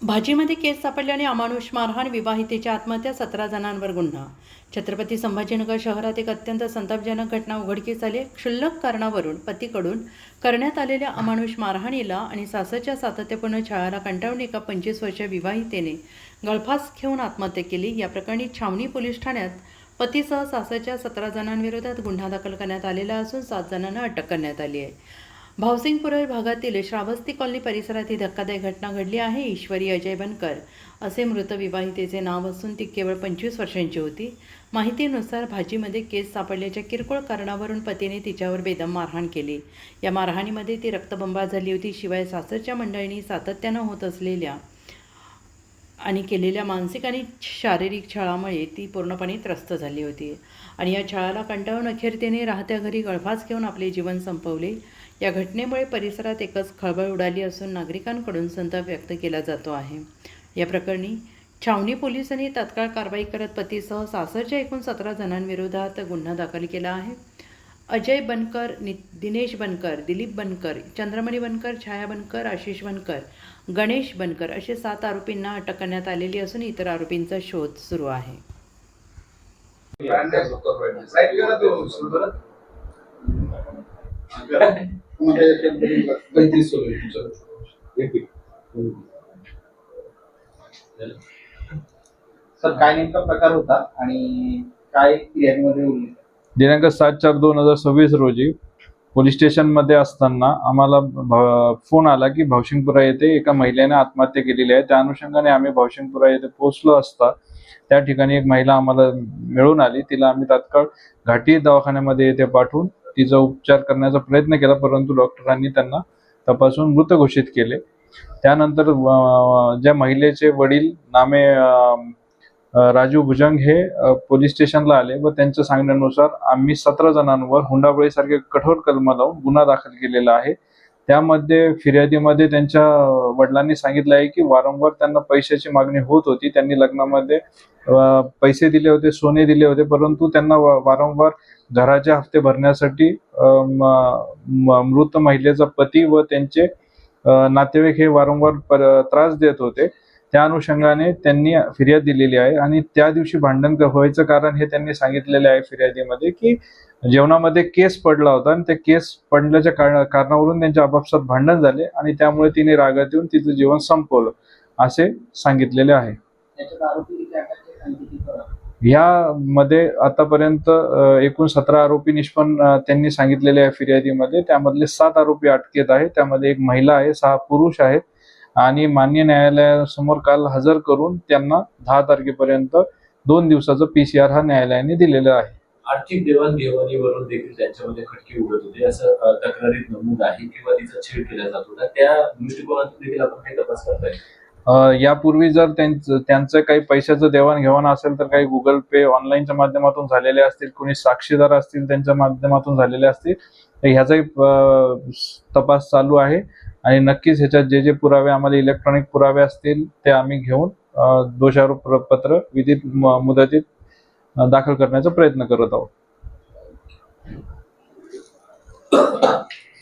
भाजीमध्ये केस सापडल्याने अमानुष मारहाण, विवाहितेची आत्महत्या, 17 जणांवर गुन्हा. छत्रपती संभाजीनगर शहरात एक अत्यंत संतापजनक घटना उघडकीस आली. क्षुल्लक कारणावरून पतीकडून करण्यात आलेल्या अमानुष मारहाणीला आणि सासरच्या सातत्यपूर्ण छळाला कंटाळून एका 25 वर्षीय विवाहितेने गळफास घेऊन आत्महत्या केली. या प्रकरणी छावणी पोलीस ठाण्यात पतीसह सासरच्या 17 जणांविरोधात गुन्हा दाखल करण्यात आलेला असून 7 जणांना अटक करण्यात आली आहे. भावसिंगपुरा भागातील श्रावस्ती कॉलनी परिसरात ही धक्कादायक घटना घडली आहे. ईश्वरी अजय बनकर असे मृत विवाहितेचे नाव असून ती केवळ 25 वर्षांची होती. माहितीनुसार भाजीमध्ये केस सापडल्याच्या किरकोळ कारणावरून पतीने तिच्यावर बेदम मारहाण केली. या मारहाणीमध्ये ती रक्तबंबाळ झाली होती. शिवाय सासरच्या मंडळींनी सातत्यानं होत असलेल्या आणि केलेल्या मानसिक आणि शारीरिक छळामुळे ती पूर्णपणे त्रस्त झाली होती आणि या छळाला कंटाळून अखेर तिने राहत्या घरी गळफास घेऊन आपले जीवन संपवले. या घटनेमुळे परिसरात एकच खळबळ उडाली असून नागरिकांकडून संताप व्यक्त केला जातो आहे. या प्रकरणी छावणी पोलिसांनी तात्काळ कारवाई करत पतीसह सासरच्या एकूण 17 जणांविरोधात गुन्हा दाखल केला आहे. अजय बनकर, दिनेश बनकर, दिलीप बनकर, चंद्रमणी बनकर, छाया बनकर, आशिष बनकर, गणेश बनकर असे 7 आरोपींना अटक करण्यात आलेली असून इतर आरोपींचा शोध सुरू आहे. सर काय नेमका प्रकार होता आणि काय यामध्ये उल्लेख? दिनांक 7/4/2026 रोजी पोलीस स्टेशनमध्ये असताना आम्हाला फोन आला की भावसिंगपुरा येथे एका महिलेने आत्महत्या केलेली आहे. त्या अनुषंगाने आम्ही भावसिंगपुरा येथे पोहोचलो असता त्या ठिकाणी एक महिला आम्हाला मिळून आली. तिला आम्ही तात्काळ घाटी दवाखान्यामध्ये येथे पाठवून तिचा उपचार करण्याचा प्रयत्न केला, परंतु डॉक्टरांनी त्यांना तपासून मृत घोषित केले. त्यानंतर ज्या महिलेचे वडील नामे राजू भुजंग हे पोलीस स्टेशनला आले व त्यांच्या सांगण्यानुसार आम्ही 17 जणांवर हुंडाबळीसारखे कठोर कलम लावून गुन्हा दाखल केलेला आहे. त्यामध्ये फिर्यादीमध्ये त्यांच्या वडिलांनी सांगितलं आहे की वारंवार त्यांना पैशाची मागणी होत होती. त्यांनी लग्नामध्ये पैसे दिले होते, सोने दिले होते, परंतु त्यांना वारंवार घराचे हप्ते भरण्यासाठी मृत महिलेचा पती व त्यांचे नातेवाईक हे वारंवार त्रास देत होते. त्या अनुषंगाने त्यांनी फिर्याद दिलेली आहे आणि त्या दिवशी भांडण व्हायचं कारण हे त्यांनी सांगितलेले आहे फिर्यादीमध्ये की जेवणामध्ये केस पडला होता आणि त्या केस पडल्याच्या कारणावरून त्यांच्या आपापसात भांडण झाले आणि त्यामुळे तिने रागात येऊन तिचं जीवन संपवलं असे सांगितलेले आहे. यामध्ये आतापर्यंत एकूण 17 आरोपी निष्पन्न त्यांनी सांगितलेले आहे फिर्यादीमध्ये. त्यामधले 7 आरोपी अटकेत आहेत. त्यामध्ये एक महिला आहे, 6 पुरुष आहेत आणि मान्य न्यायालयासमोर काल हजर करून त्यांना 10 तारखेपर्यंत 2 दिवसाचा PCR हा न्यायालयाने दिलेला आहे. आर्थिक देवाणघेवाणीवरून देखील त्यांच्यामध्ये खटके उडत होते असं तक्रारीत नमूद आहे किंवा तिचा छेड केला जात होता. त्या दृष्टिकोनातून देखील आपण काही तपास करताय? यापूर्वी जर त्यांचं काही पैशाचं देवाणघेवाण असेल तर काही गुगल पे ऑनलाईनच्या माध्यमातून झालेले असतील, कोणी साक्षीदार असतील त्यांच्या माध्यमातून झालेले असतील, तर ह्याचाही तपास चालू आहे आणि नक्कीच ह्याच्यात जे पुरावे आम्हाला इलेक्ट्रॉनिक पुरावे असतील ते आम्ही घेऊन दोषारोप पत्र विधित मुदतीत दाखल करण्याचा प्रयत्न करत आहोत.